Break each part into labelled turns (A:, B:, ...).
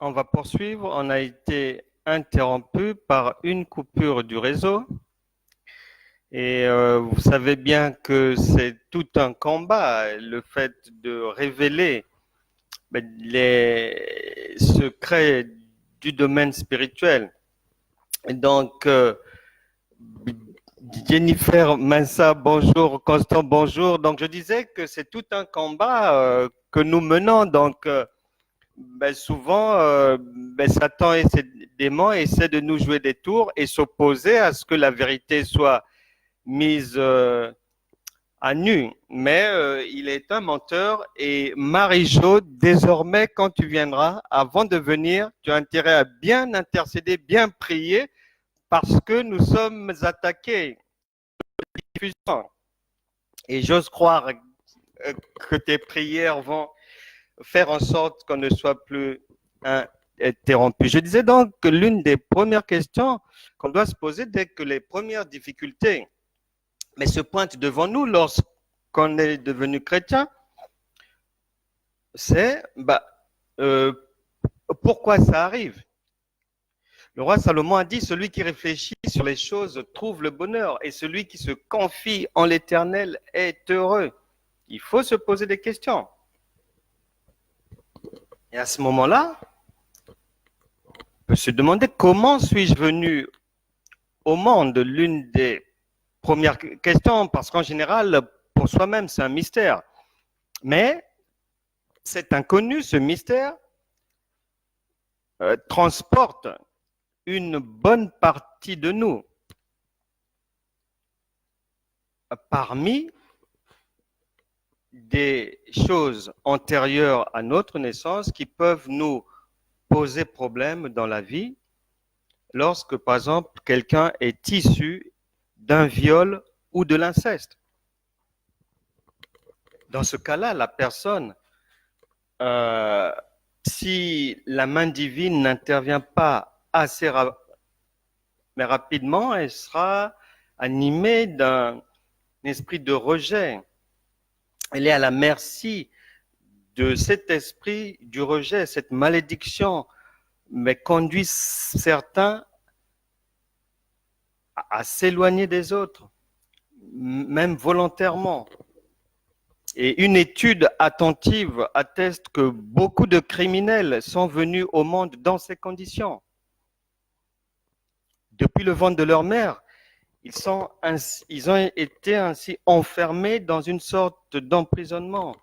A: On va poursuivre. On a été interrompu par une coupure du réseau. Et vous savez bien que c'est tout un combat, le fait de révéler les secrets du domaine spirituel. Et donc, Jennifer Mensa, bonjour. Constant, bonjour. Donc, je disais que c'est tout un combat que nous menons. Donc, souvent, Satan et ses démons essaient de nous jouer des tours et s'opposer à ce que la vérité soit mise à nu. Mais il est un menteur. Et Marie-Jo, désormais, quand tu viendras, avant de venir, tu as intérêt à bien intercéder, bien prier, parce que nous sommes attaqués. Et j'ose croire que tes prières vont faire en sorte qu'on ne soit plus interrompu. Je disais donc que l'une des premières questions qu'on doit se poser dès que les premières difficultés se pointent devant nous lorsqu'on est devenu chrétien, c'est pourquoi ça arrive. Le roi Salomon a dit, celui qui réfléchit sur les choses trouve le bonheur et celui qui se confie en l'Éternel est heureux. Il faut se poser des questions. Et à ce moment-là, on peut se demander comment suis-je venu au monde, l'une des premières questions, parce qu'en général, pour soi-même, c'est un mystère. Mais cet inconnu, ce mystère, transporte une bonne partie de nous parmi des choses antérieures à notre naissance qui peuvent nous poser problème dans la vie lorsque, par exemple, quelqu'un est issu d'un viol ou de l'inceste. Dans ce cas-là, la personne, si la main divine n'intervient pas assez rapidement, elle sera animée d'un esprit de rejet. Elle est à la merci de cet esprit du rejet, cette malédiction, mais conduit certains à s'éloigner des autres, même volontairement. Et une étude attentive atteste que beaucoup de criminels sont venus au monde dans ces conditions. Depuis le ventre de leur mère, ils ont été ainsi enfermés dans une sorte d'emprisonnement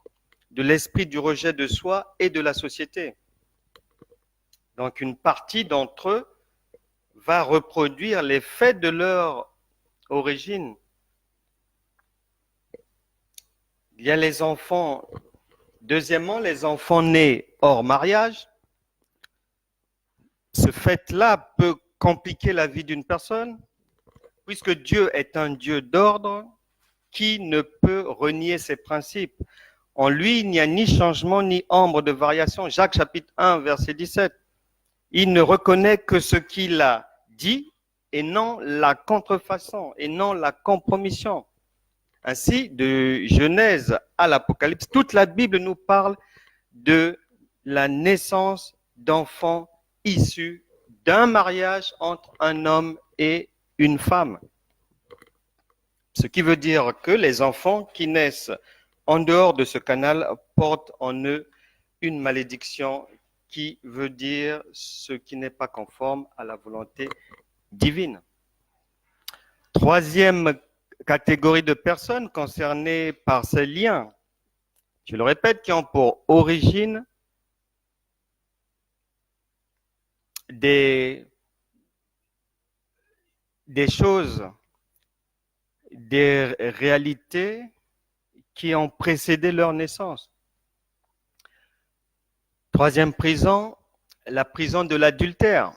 A: de l'esprit du rejet de soi et de la société. Donc une partie d'entre eux va reproduire les faits de leur origine. Il y a les enfants, deuxièmement, les enfants nés hors mariage. Ce fait-là peut compliquer la vie d'une personne, puisque Dieu est un Dieu d'ordre qui ne peut renier ses principes. En lui, il n'y a ni changement ni ombre de variation. Jacques chapitre 1, verset 17. Il ne reconnaît que ce qu'il a dit et non la contrefaçon et non la compromission. Ainsi, de Genèse à l'Apocalypse, toute la Bible nous parle de la naissance d'enfants issus d'un mariage entre un homme et une femme. Ce qui veut dire que les enfants qui naissent en dehors de ce canal portent en eux une malédiction qui veut dire ce qui n'est pas conforme à la volonté divine. Troisième catégorie de personnes concernées par ces liens, je le répète, qui ont pour origine des choses, des réalités qui ont précédé leur naissance. Troisième prison, la prison de l'adultère.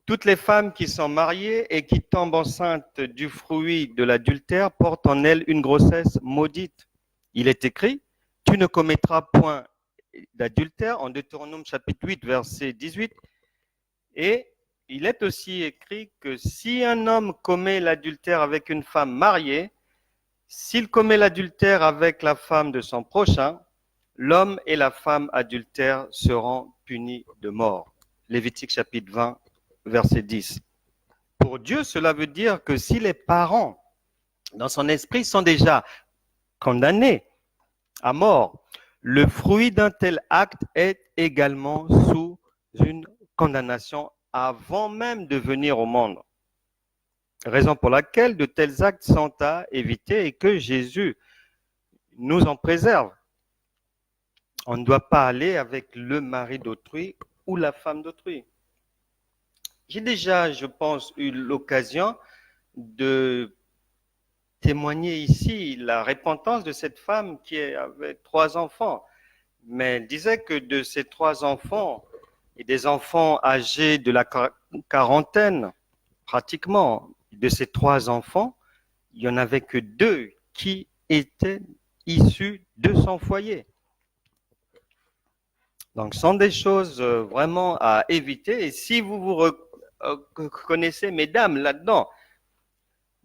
A: Toutes les femmes qui sont mariées et qui tombent enceintes du fruit de l'adultère portent en elles une grossesse maudite. Il est écrit, tu ne commettras point d'adultère en Deutéronome chapitre 8, verset 18. Et il est aussi écrit que si un homme commet l'adultère avec une femme mariée, s'il commet l'adultère avec la femme de son prochain, l'homme et la femme adultères seront puni de mort. Lévitique chapitre 20, verset 10. Pour Dieu, cela veut dire que si les parents, dans son esprit, sont déjà condamnés à mort, le fruit d'un tel acte est également sous une condamnation avant même de venir au monde. Raison pour laquelle de tels actes sont à éviter et que Jésus nous en préserve. On ne doit pas aller avec le mari d'autrui ou la femme d'autrui. J'ai déjà, je pense, eu l'occasion de témoigner ici la repentance de cette femme qui avait 3 enfants. Mais elle disait que de ces 3 enfants, et des enfants âgés de la quarantaine, pratiquement, de ces 3 enfants, il n'y en avait que 2 qui étaient issus de son foyer. Donc, ce sont des choses vraiment à éviter. Et si vous vous reconnaissez, mesdames, là-dedans,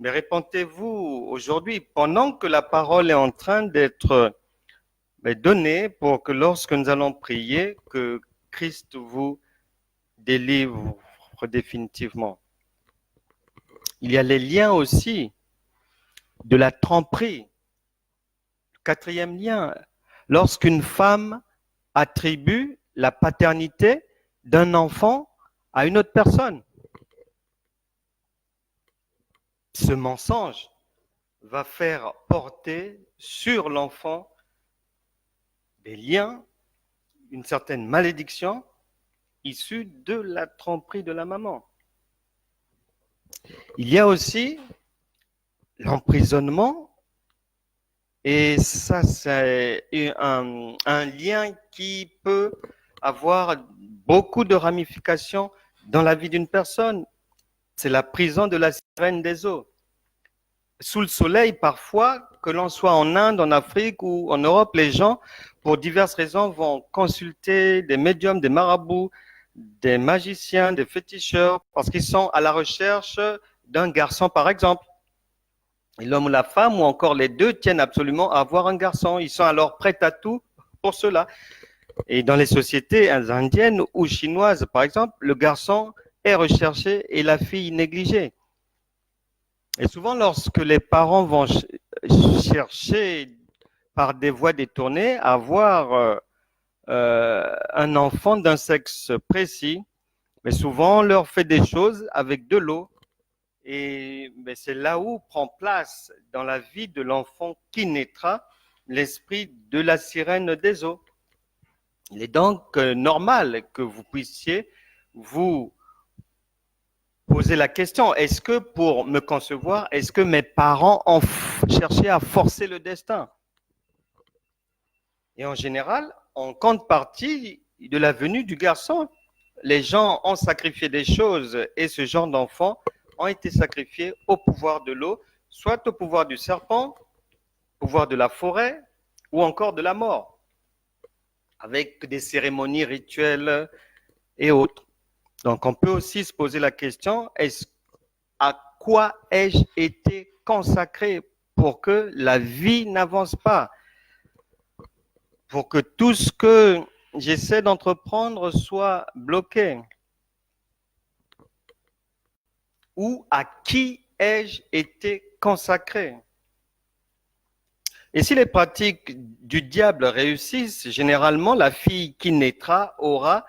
A: mais répentez-vous aujourd'hui, pendant que la parole est en train d'être donnée, pour que lorsque nous allons prier, que Christ vous délivre définitivement. Il y a les liens aussi de la tromperie. 4e lien, lorsqu'une femme attribue la paternité d'un enfant à une autre personne. Ce mensonge va faire porter sur l'enfant des liens, une certaine malédiction issue de la tromperie de la maman. Il y a aussi l'emprisonnement, et ça c'est un lien qui peut avoir beaucoup de ramifications dans la vie d'une personne. C'est la prison de la sirène des eaux. Sous le soleil, parfois, que l'on soit en Inde, en Afrique ou en Europe, les gens, pour diverses raisons, vont consulter des médiums, des marabouts, des magiciens, des féticheurs, parce qu'ils sont à la recherche d'un garçon, par exemple. Et l'homme ou la femme, ou encore les deux, tiennent absolument à avoir un garçon. Ils sont alors prêts à tout pour cela. Et dans les sociétés indiennes ou chinoises, par exemple, le garçon est recherché et la fille négligée. Et souvent, lorsque les parents vont chercher par des voies détournées à avoir un enfant d'un sexe précis, mais souvent on leur fait des choses avec de l'eau. Et c'est là où prend place dans la vie de l'enfant qui naîtra l'esprit de la sirène des eaux. Il est donc normal que vous puissiez vous poser la question, est-ce que pour me concevoir, est-ce que mes parents ont cherché à forcer le destin? Et en général, en contrepartie de la venue du garçon, les gens ont sacrifié des choses et ce genre d'enfants ont été sacrifiés au pouvoir de l'eau, soit au pouvoir du serpent, au pouvoir de la forêt ou encore de la mort, avec des cérémonies rituelles et autres. Donc, on peut aussi se poser la question, à quoi ai-je été consacré pour que la vie n'avance pas, pour que tout ce que j'essaie d'entreprendre soit bloqué? Ou à qui ai-je été consacré? Et si les pratiques du diable réussissent, généralement, la fille qui naîtra aura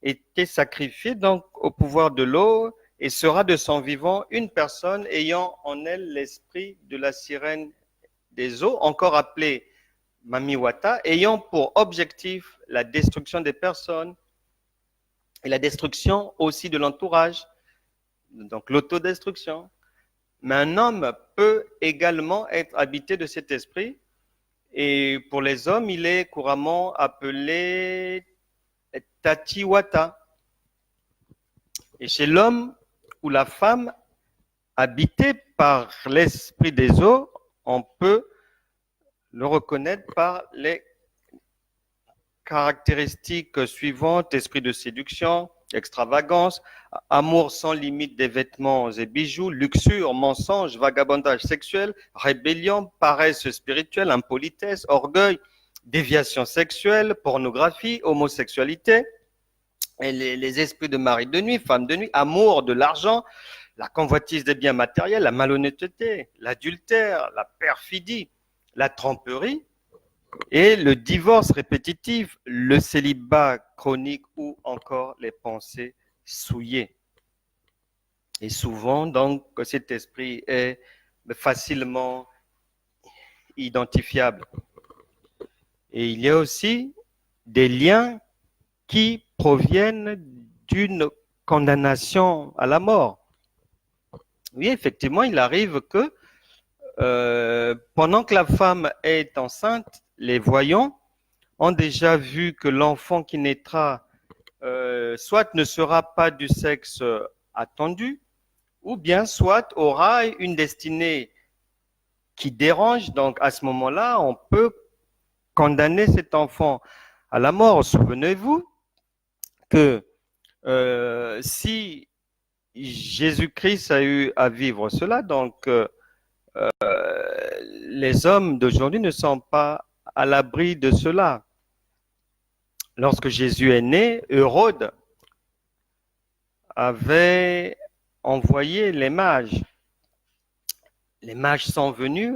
A: été sacrifiée donc au pouvoir de l'eau et sera de son vivant une personne ayant en elle l'esprit de la sirène des eaux, encore appelée Mamiwata, ayant pour objectif la destruction des personnes et la destruction aussi de l'entourage, donc l'autodestruction. Mais un homme peut également être habité de cet esprit, et pour les hommes, il est couramment appelé Tatiwata. Et chez l'homme ou la femme habité par l'esprit des eaux, on peut le reconnaître par les caractéristiques suivantes: esprit de séduction, extravagance, amour sans limite des vêtements et bijoux, luxure, mensonge, vagabondage sexuel, rébellion, paresse spirituelle, impolitesse, orgueil, déviation sexuelle, pornographie, homosexualité. et les esprits de mari de nuit, femme de nuit, amour de l'argent, la convoitise des biens matériels, la malhonnêteté, l'adultère, la perfidie, la tromperie et le divorce répétitif, le célibat chronique ou encore les pensées souillées. Et souvent, donc, cet esprit est facilement identifiable. Et il y a aussi des liens qui proviennent d'une condamnation à la mort. Oui, effectivement, il arrive que pendant que la femme est enceinte, les voyants ont déjà vu que l'enfant qui naîtra soit ne sera pas du sexe attendu, ou bien soit aura une destinée qui dérange. Donc à ce moment-là, on peut condamner cet enfant à la mort. Souvenez-vous que si Jésus-Christ a eu à vivre cela, donc les hommes d'aujourd'hui ne sont pas à l'abri de cela. Lorsque Jésus est né, Hérode avait envoyé les mages. Les mages sont venus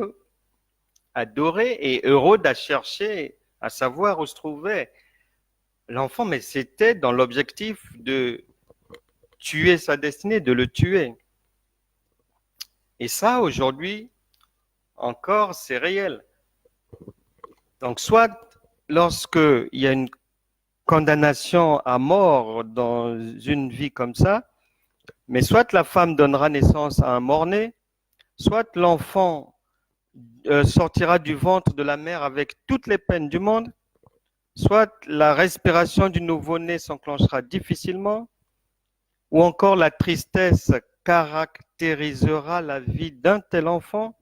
A: adorer et Hérode a cherché à savoir où se trouvait l'enfant, mais c'était dans l'objectif de tuer sa destinée, de le tuer. Et ça, aujourd'hui, encore, c'est réel. Donc, soit lorsqu'il y a une condamnation à mort dans une vie comme ça, mais soit la femme donnera naissance à un mort-né, soit l'enfant sortira du ventre de la mère avec toutes les peines du monde, soit la respiration du nouveau-né s'enclenchera difficilement, ou encore la tristesse caractérisera la vie d'un tel enfant,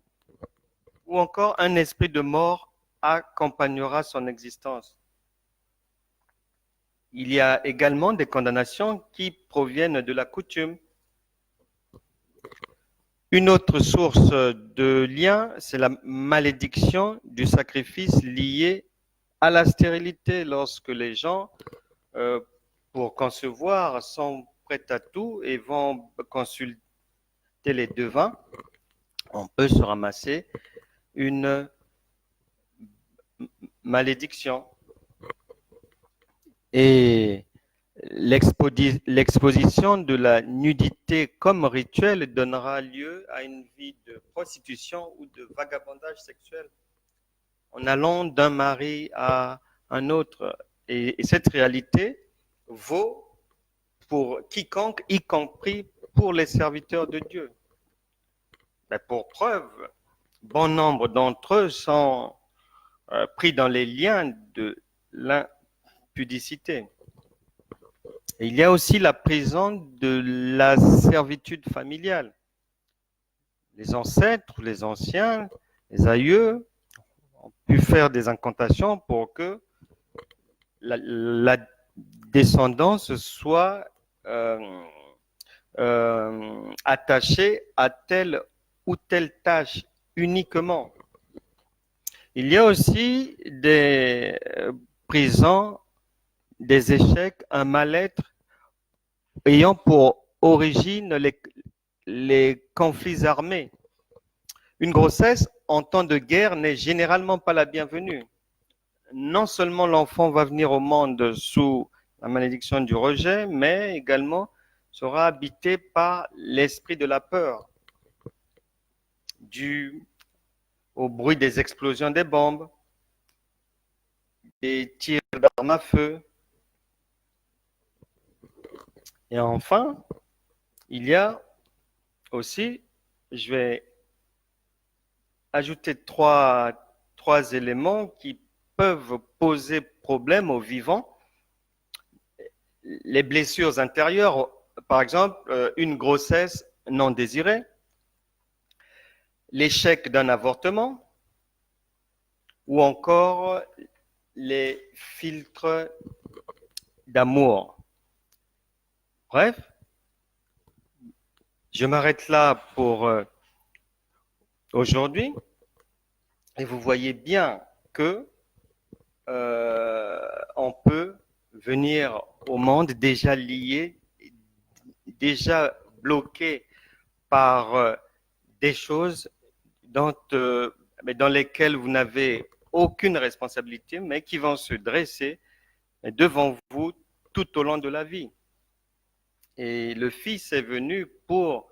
A: ou encore un esprit de mort accompagnera son existence. Il y a également des condamnations qui proviennent de la coutume. Une autre source de lien, c'est la malédiction du sacrifice lié à la stérilité. Lorsque les gens, pour concevoir, sont prêts à tout et vont consulter les devins, on peut se ramasser une malédiction. Et l'exposition de la nudité comme rituel donnera lieu à une vie de prostitution ou de vagabondage sexuel en allant d'un mari à un autre. Et cette réalité vaut pour quiconque, y compris pour les serviteurs de Dieu. Mais pour preuve, bon nombre d'entre eux sont pris dans les liens de l'impudicité. Et il y a aussi la prison de la servitude familiale. Les ancêtres, les anciens, les aïeux ont pu faire des incantations pour que la descendance soit attachée à telle ou telle tâche uniquement. Il y a aussi des prisons, des échecs, un mal-être ayant pour origine les conflits armés. Une grossesse en temps de guerre n'est généralement pas la bienvenue. Non seulement l'enfant va venir au monde sous la malédiction du rejet, mais également sera habité par l'esprit de la peur, dû au bruit des explosions des bombes, des tirs d'armes à feu. Et enfin, il y a aussi, je vais ajouter trois éléments qui peuvent poser problème aux vivants. Les blessures intérieures, par exemple, une grossesse non désirée, l'échec d'un avortement, ou encore les filtres d'amour. Bref, je m'arrête là pour aujourd'hui. Et vous voyez bien que on peut venir au monde, déjà liés, déjà bloqués par des choses dans lesquelles vous n'avez aucune responsabilité, mais qui vont se dresser devant vous tout au long de la vie. Et le Fils est venu pour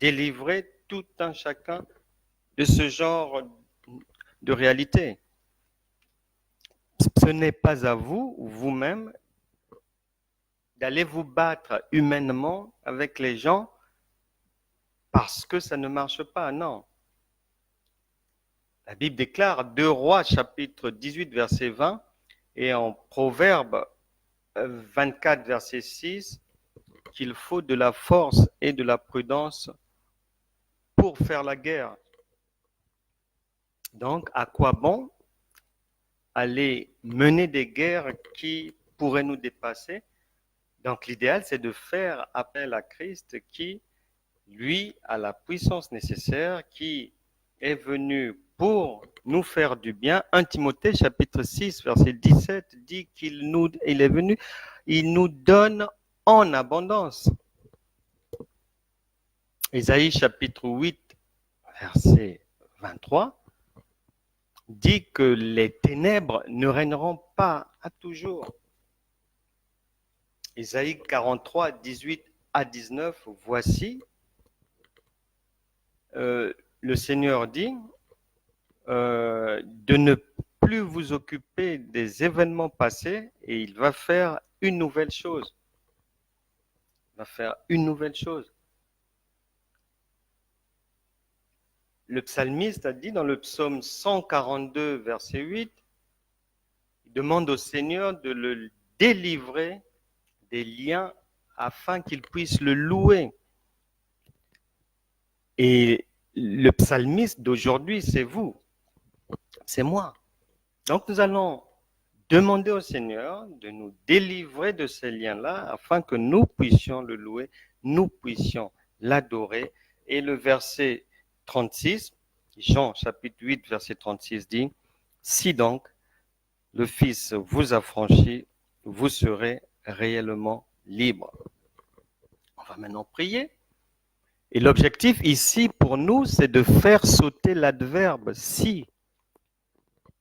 A: délivrer tout un chacun de ce genre de réalité. Ce n'est pas à vous, vous-même, d'aller vous battre humainement avec les gens parce que ça ne marche pas, non. La Bible déclare 2 Rois chapitre 18 verset 20 et en Proverbe 24 verset 6 qu'il faut de la force et de la prudence pour faire la guerre. Donc, à quoi bon aller mener des guerres qui pourraient nous dépasser? Donc, l'idéal, c'est de faire appel à Christ qui, lui, a la puissance nécessaire, qui est venu pour nous faire du bien. 1 Timothée, chapitre 6, verset 17, dit il est venu, il nous donne en abondance. Ésaïe, chapitre 8, verset 23, dit que les ténèbres ne régneront pas à toujours. Ésaïe 43, 18 à 19, voici, le Seigneur dit de ne plus vous occuper des événements passés et il va faire une nouvelle chose. Il va faire une nouvelle chose. Le psalmiste a dit dans le psaume 142, verset 8, il demande au Seigneur de le délivrer des liens afin qu'il puisse le louer. Et le psalmiste d'aujourd'hui, c'est vous, c'est moi. Donc nous allons demander au Seigneur de nous délivrer de ces liens-là afin que nous puissions le louer, nous puissions l'adorer. Et le verset 36, Jean chapitre 8, verset 36 dit, « Si donc le Fils vous affranchit, vous serez réellement libre. » On va maintenant prier. Et l'objectif ici pour nous, c'est de faire sauter l'adverbe « si »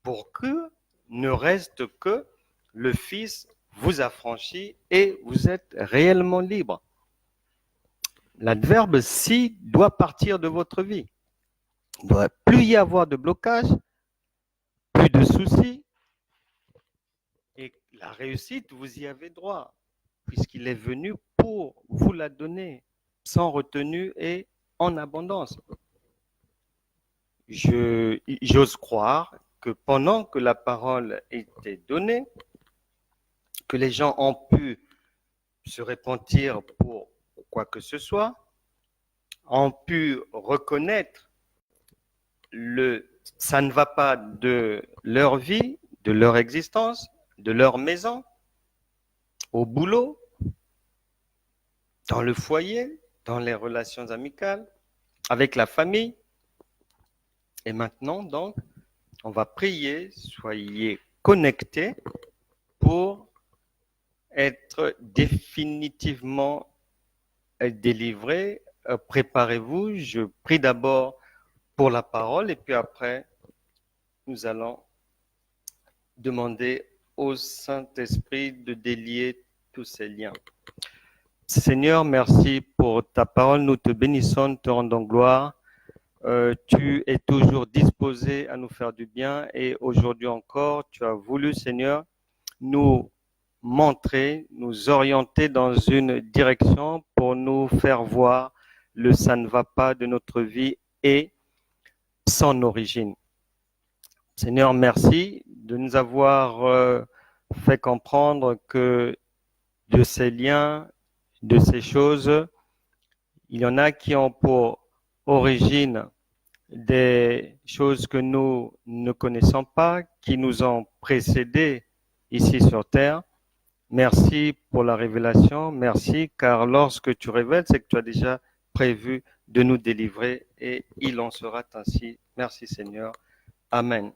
A: pour que ne reste que le Fils vous affranchit et vous êtes réellement libre. L'adverbe « si » doit partir de votre vie. Il ne doit plus y avoir de blocage, plus de soucis. Et la réussite, vous y avez droit, puisqu'il est venu pour vous la donner, sans retenue et en abondance. J'ose croire que pendant que la parole était donnée, que les gens ont pu se repentir pour quoi que ce soit, ont pu reconnaître ça ne va pas de leur vie, de leur existence, de leur maison, au boulot, dans le foyer, dans les relations amicales, avec la famille. Et maintenant, donc, on va prier, soyez connectés pour être définitivement délivrés. Préparez-vous, je prie d'abord pour la parole et puis après, nous allons demander au Saint-Esprit de délier tous ces liens. Seigneur, merci pour ta parole. Nous te bénissons, nous te rendons gloire. Tu es toujours disposé à nous faire du bien et aujourd'hui encore, tu as voulu, Seigneur, nous montrer, nous orienter dans une direction pour nous faire voir le ça ne va pas de notre vie et son origine. Seigneur, merci de nous avoir fait comprendre que de ces liens, de ces choses, il y en a qui ont pour origine des choses que nous ne connaissons pas, qui nous ont précédés ici sur terre. Merci pour la révélation, merci, car lorsque tu révèles, c'est que tu as déjà prévu de nous délivrer et il en sera ainsi. Merci Seigneur. Amen.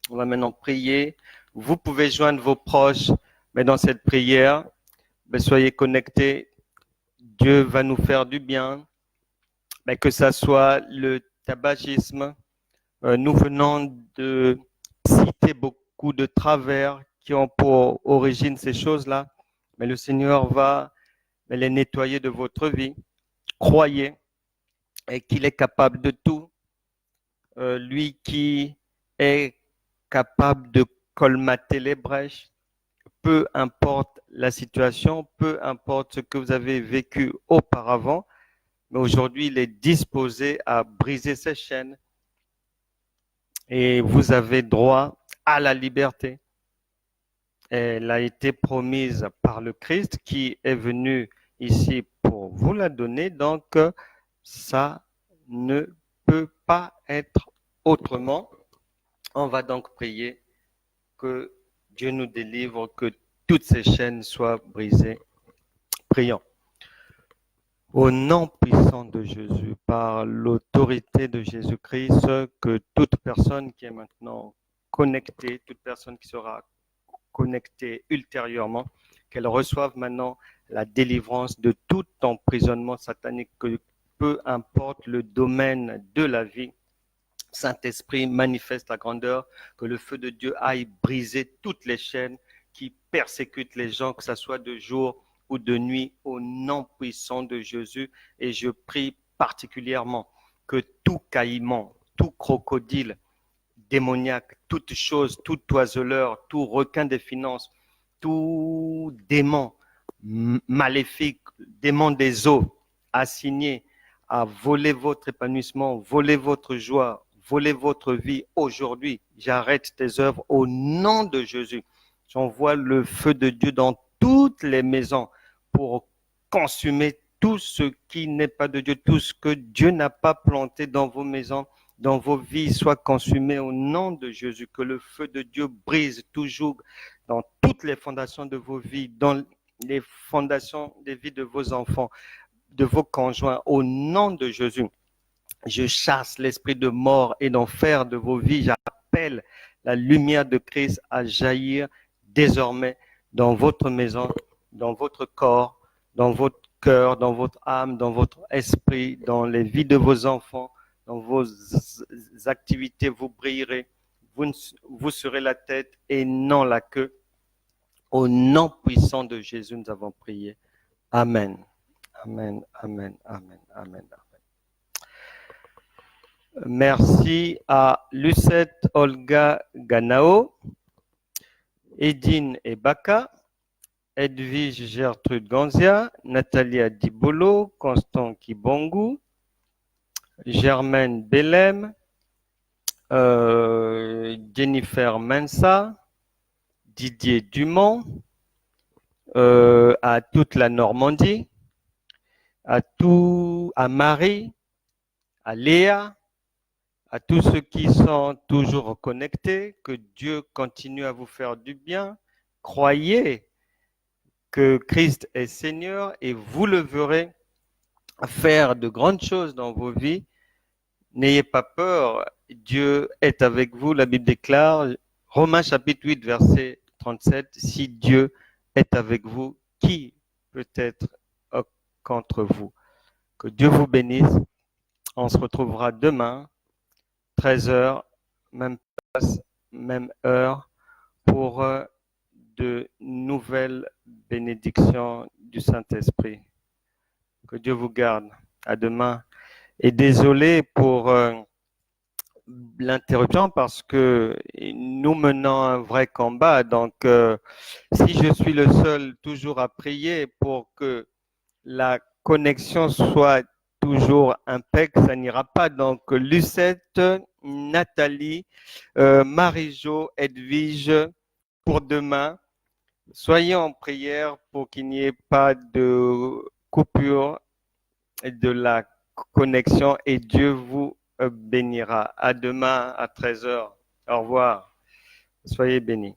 A: On va maintenant prier. Vous pouvez joindre vos proches Mais dans cette prière, soyez connectés. Dieu va nous faire du bien. Mais que ça soit le tabagisme, nous venons de citer beaucoup de travers qui ont pour origine ces choses-là. Mais le Seigneur va les nettoyer de votre vie. Croyez et qu'il est capable de tout. Lui qui est capable de colmater les brèches, peu importe la situation, peu importe ce que vous avez vécu auparavant, mais aujourd'hui, il est disposé à briser ces chaînes et vous avez droit à la liberté. Elle a été promise par le Christ qui est venu ici pour vous la donner, donc ça ne peut pas être autrement. On va donc prier que Dieu nous délivre, que toutes ces chaînes soient brisées. Prions. Au nom puissant de Jésus, par l'autorité de Jésus-Christ, que toute personne qui est maintenant connectée, toute personne qui sera connectée ultérieurement, qu'elle reçoive maintenant la délivrance de tout emprisonnement satanique, que peu importe le domaine de la vie, Saint-Esprit manifeste ta grandeur, que le feu de Dieu aille briser toutes les chaînes qui persécutent les gens, que ce soit de jour ou de nuit, au nom puissant de Jésus. Et je prie particulièrement que tout caïman, tout crocodile démoniaque, toute chose, tout oiseleur, tout requin des finances, tout démon maléfique, démon des eaux, assigné à voler votre épanouissement, voler votre joie, voler votre vie aujourd'hui. J'arrête tes œuvres au nom de Jésus. J'envoie le feu de Dieu dans toutes les maisons pour consumer tout ce qui n'est pas de Dieu, tout ce que Dieu n'a pas planté dans vos maisons, dans vos vies, soit consumé au nom de Jésus. Que le feu de Dieu brise toujours dans toutes les fondations de vos vies, dans les fondations des vies de vos enfants, de vos conjoints, au nom de Jésus. Je chasse l'esprit de mort et d'enfer de vos vies. J'appelle la lumière de Christ à jaillir désormais dans votre maison, dans votre corps, dans votre cœur, dans votre âme, dans votre esprit, dans les vies de vos enfants, dans vos activités. Vous brillerez. Vous serez la tête et non la queue. Au nom puissant de Jésus, nous avons prié. Amen. Amen, amen, amen, amen. Merci à Lucette Olga Ganao, Edine Ebaka, Edwige Gertrude Ganzia, Natalia Dibolo, Constant Kibongu, Germaine Bellem, Jennifer Mensa, Didier Dumont, à toute la Normandie, à Marie, à Léa, à tous ceux qui sont toujours connectés, que Dieu continue à vous faire du bien. Croyez que Christ est Seigneur et vous le verrez faire de grandes choses dans vos vies. N'ayez pas peur, Dieu est avec vous. La Bible déclare, Romains chapitre 8, verset 37, si Dieu est avec vous, qui peut être contre vous? Que Dieu vous bénisse. On se retrouvera demain, 13h, même place, même heure, pour de nouvelles bénédictions du Saint-Esprit. Que Dieu vous garde. À demain. Et désolé pour l'interruption parce que nous menons un vrai combat. Donc, si je suis le seul toujours à prier pour que la connexion soit toujours impeccable, ça n'ira pas. Donc, Lucette, Nathalie, Marie-Jo, Edwige, pour demain, soyez en prière pour qu'il n'y ait pas de coupure de la connexion et Dieu vous bénira. À demain à 13h. Au revoir. Soyez bénis.